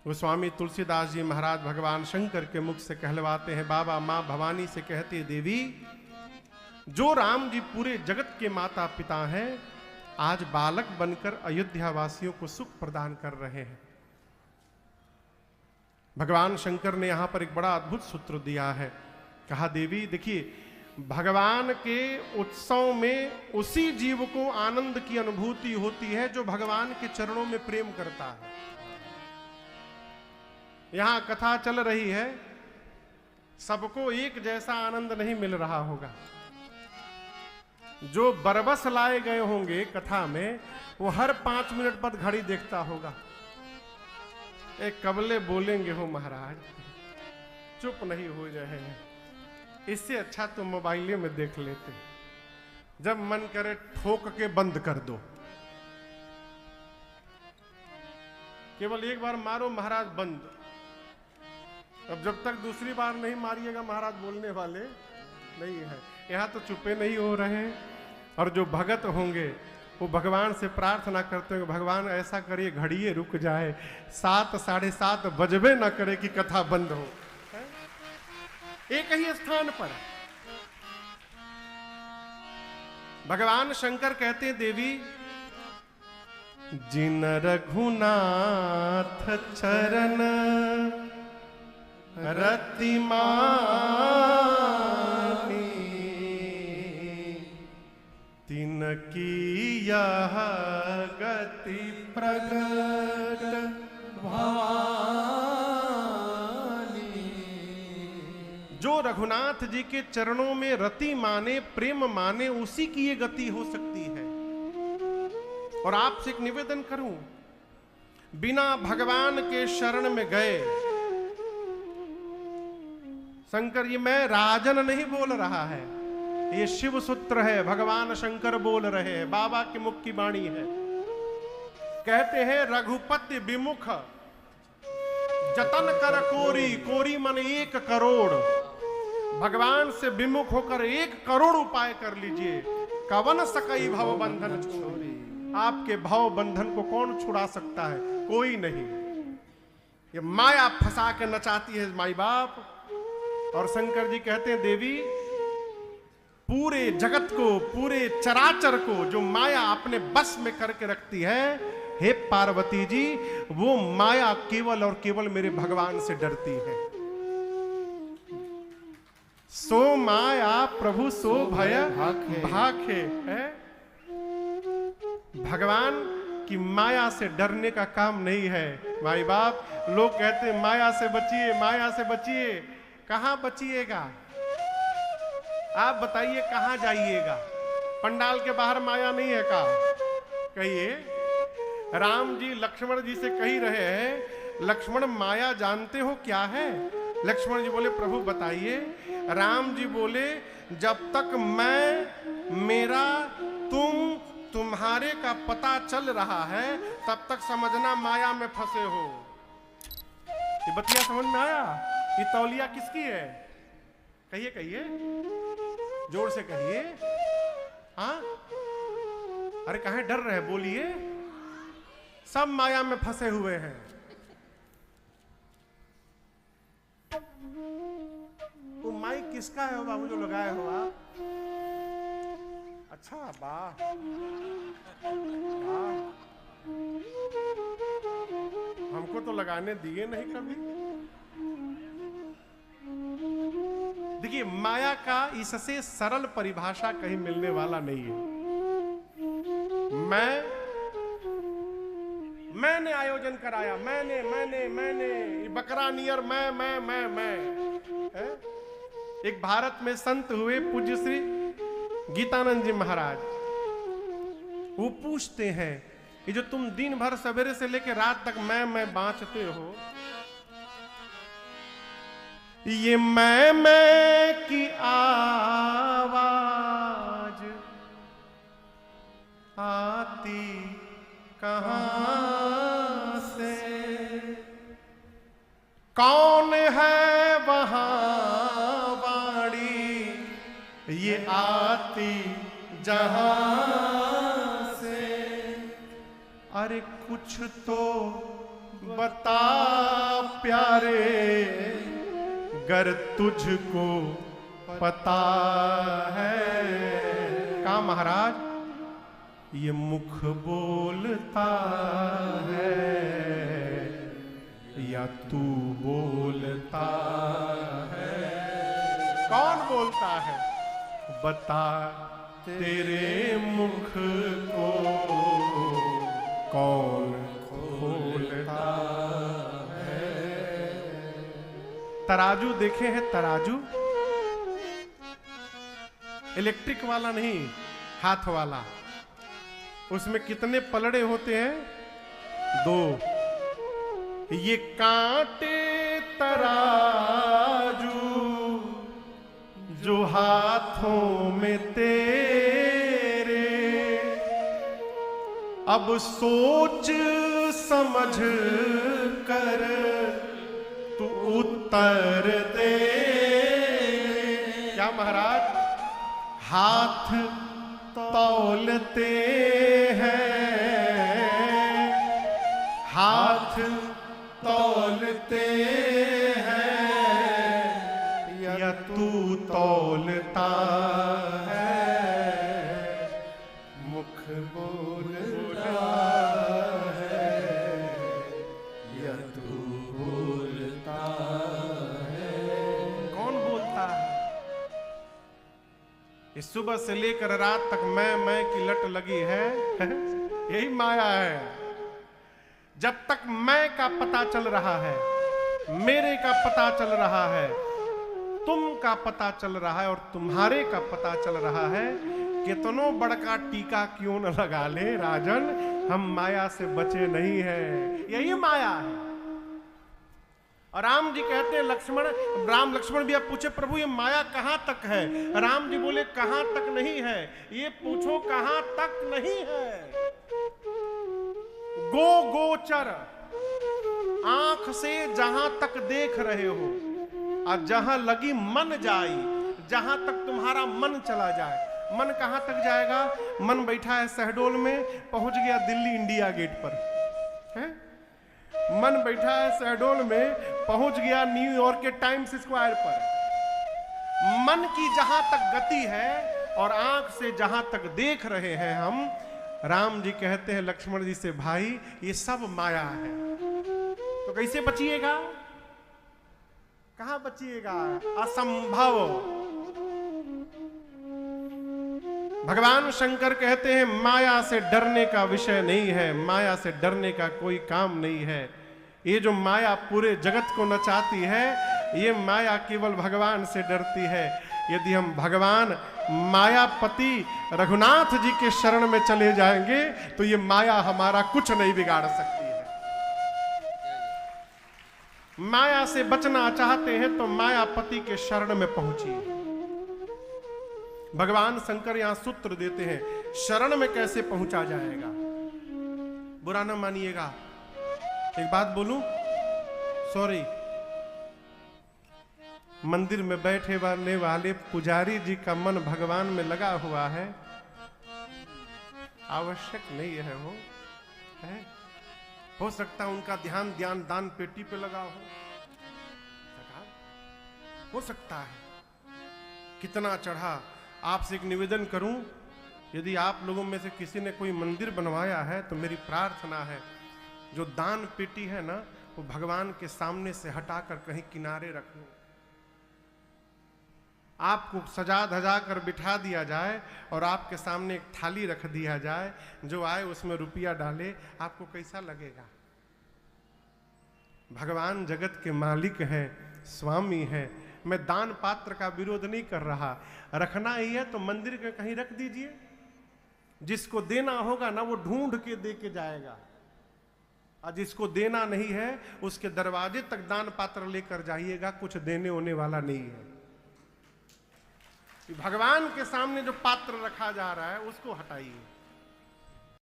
गोस्वामी तुलसीदास जी महाराज भगवान शंकर के मुख से कहलवाते हैं, बाबा माँ भवानी से कहते, देवी जो राम जी पूरे जगत के माता पिता हैं, आज बालक बनकर अयोध्या वासियों को सुख प्रदान कर रहे हैं। भगवान शंकर ने यहां पर एक बड़ा अद्भुत सूत्र दिया है। कहा, देवी देखिए, भगवान के उत्सव में उसी जीव को आनंद की अनुभूति होती है जो भगवान के चरणों में प्रेम करता है। यहां कथा चल रही है, सबको एक जैसा आनंद नहीं मिल रहा होगा। जो बरबस लाए गए होंगे कथा में, वो हर 5 मिनट बाद घड़ी देखता होगा। एक कबले बोलेंगे हो महाराज, चुप नहीं हो रहे हैं, इससे अच्छा तो मोबाइले में देख लेते, जब मन करे ठोक के बंद कर दो। केवल एक बार मारो महाराज, बंद। अब जब तक दूसरी बार नहीं मारिएगा महाराज, बोलने वाले नहीं है। यहां तो चुपे नहीं हो रहे। और जो भगत होंगे वो भगवान से प्रार्थना करते हैं, भगवान ऐसा करिए घड़िए रुक जाए, 7 साढ़े 7 बजबे ना करे कि कथा बंद हो। एक ही स्थान पर भगवान शंकर कहते हैं, देवी जिन रघुनाथ चरण रतिमानी तिनकी यह गति प्रगट भवानी। जो रघुनाथ जी के चरणों में रति माने, प्रेम माने, उसी की ये गति हो सकती है। और आपसे एक निवेदन करूं, बिना भगवान के शरण में गए, शंकर जी, मैं राजन नहीं बोल रहा है, ये शिव सूत्र है, भगवान शंकर बोल रहे हैं, बाबा के मुख की वाणी है। कहते हैं, रघुपति विमुख जतन कर कोरी, कोरी मन 1 करोड़। भगवान से विमुख होकर 1 करोड़ उपाय कर लीजिए, कवन सकई भव बंधन छोड़ी। आपके भव बंधन को कौन छुड़ा सकता है? कोई नहीं। ये माया फंसा के नचाती है माई बाप। और शंकर जी कहते हैं, देवी पूरे जगत को, पूरे चराचर को जो माया अपने बस में करके रखती है, हे पार्वती जी, वो माया केवल और केवल मेरे भगवान से डरती है। सो माया प्रभु सो भय भाखे है। भगवान की माया से डरने का काम नहीं है भाई बाप। लोग कहते हैं माया से बचिए, माया से बचिए। कहां बचिएगा? आप बताइए कहां जाइएगा? पंडाल के बाहर माया नहीं है का? कहिए। राम जी लक्ष्मण जी से कही रहे हैं, लक्ष्मण माया जानते हो क्या है? लक्ष्मण जी बोले, प्रभु बताइए। राम जी बोले, जब तक मैं, मेरा, तुम, तुम्हारे का पता चल रहा है, तब तक समझना माया में फंसे हो। ये बतिया समझ में आया? ये तौलिया किसकी है? कहिए कहिए, जोर से कहिए। हाँ, अरे कहां डर रहे, बोलिए। सब माया में फंसे हुए हैं। वो माइक किसका है बाबू जो लगाए हो आप? अच्छा, वाह वाह, हमको तो लगाने दिए नहीं कभी। देखिए, माया का इससे सरल परिभाषा कहीं मिलने वाला नहीं है। मैंने आयोजन कराया, मैंने ये बकरा नियर मैं है? एक भारत में संत हुए पूज्य श्री गीतानंद जी महाराज। वो पूछते हैं, ये जो तुम दिन भर सवेरे से लेकर रात तक मैं बांचते हो, ये मैं की आवाज आती कहां से? कौन है वहां वाणी ये आती जहां से? अरे कुछ तो बता प्यारे गर तुझको पता है। कहा महाराज, ये मुख बोलता है या तू बोलता है? कौन बोलता है? बता तेरे मुख को कौन खोलता है? तराजू देखे हैं? तराजू इलेक्ट्रिक वाला नहीं, हाथ वाला। उसमें कितने पलड़े होते हैं? 2। ये कांटे तराजू जो हाथों में तेरे, अब सोच समझ कर तू उत्तर दे। क्या महाराज? हाथ तौलते हैं, हाथ तौलते हैं या तू तौलता है? मुख बोलता है या तू बोलता है? कौन बोलता है? इस सुबह से लेकर रात तक मैं की लट लगी है। यही माया है। जब तक मैं का पता चल रहा है, मेरे का पता चल रहा है, तुम का पता चल रहा है और तुम्हारे का पता चल रहा है, कितनो बड़का टीका क्यों न लगा ले राजन, हम माया से बचे नहीं हैं। यही माया है। और राम जी कहते हैं लक्ष्मण, राम लक्ष्मण भी अब पूछे प्रभु ये माया कहां तक है? राम जी बोले कहां तक नहीं है, ये पूछो कहां तक नहीं है। गोचर, आंख से जहां तक देख रहे हो और जहां लगी मन जाई, जहां तक तुम्हारा मन चला जाए। मन कहां तक जाएगा? मन बैठा है शहडोल में, पहुंच गया दिल्ली इंडिया गेट पर है? मन बैठा है शहडोल में, पहुंच गया न्यूयॉर्क के टाइम्स स्क्वायर पर। मन की जहां तक गति है और आंख से जहां तक देख रहे हैं हम, राम जी कहते हैं लक्ष्मण जी से, भाई ये सब माया है। तो कैसे बचिएगा? कहां बचिएगा? असंभव। भगवान शंकर कहते हैं माया से डरने का विषय नहीं है, माया से डरने का कोई काम नहीं है। ये जो माया पूरे जगत को नचाती है, ये माया केवल भगवान से डरती है। यदि हम भगवान मायापति रघुनाथ जी के शरण में चले जाएंगे तो ये माया हमारा कुछ नहीं बिगाड़ सकती है। माया से बचना चाहते हैं तो मायापति के शरण में पहुंचिए। भगवान शंकर यहां सूत्र देते हैं, शरण में कैसे पहुंचा जाएगा। बुरा ना मानिएगा, एक बात बोलूं, सॉरी। मंदिर में बैठे वाले पुजारी जी का मन भगवान में लगा हुआ है, आवश्यक नहीं है वो है। हो सकता है उनका ध्यान दान पेटी पे लगा हो सकता है। कितना चढ़ा। आपसे एक निवेदन करूं, यदि आप लोगों में से किसी ने कोई मंदिर बनवाया है तो मेरी प्रार्थना है, जो दान पेटी है ना, वो भगवान के सामने से हटाकर कहीं किनारे रख लो। आपको सजा धजा कर बिठा दिया जाए और आपके सामने एक थाली रख दिया जाए, जो आए उसमें रुपया डाले, आपको कैसा लगेगा? भगवान जगत के मालिक हैं, स्वामी हैं। मैं दान पात्र का विरोध नहीं कर रहा, रखना ही है तो मंदिर के कहीं रख दीजिए। जिसको देना होगा ना वो ढूंढ के दे के जाएगा, और जिसको देना नहीं है उसके दरवाजे तक दान पात्र लेकर जाइएगा, कुछ देने होने वाला नहीं है। भगवान के सामने जो पात्र रखा जा रहा है उसको हटाइए।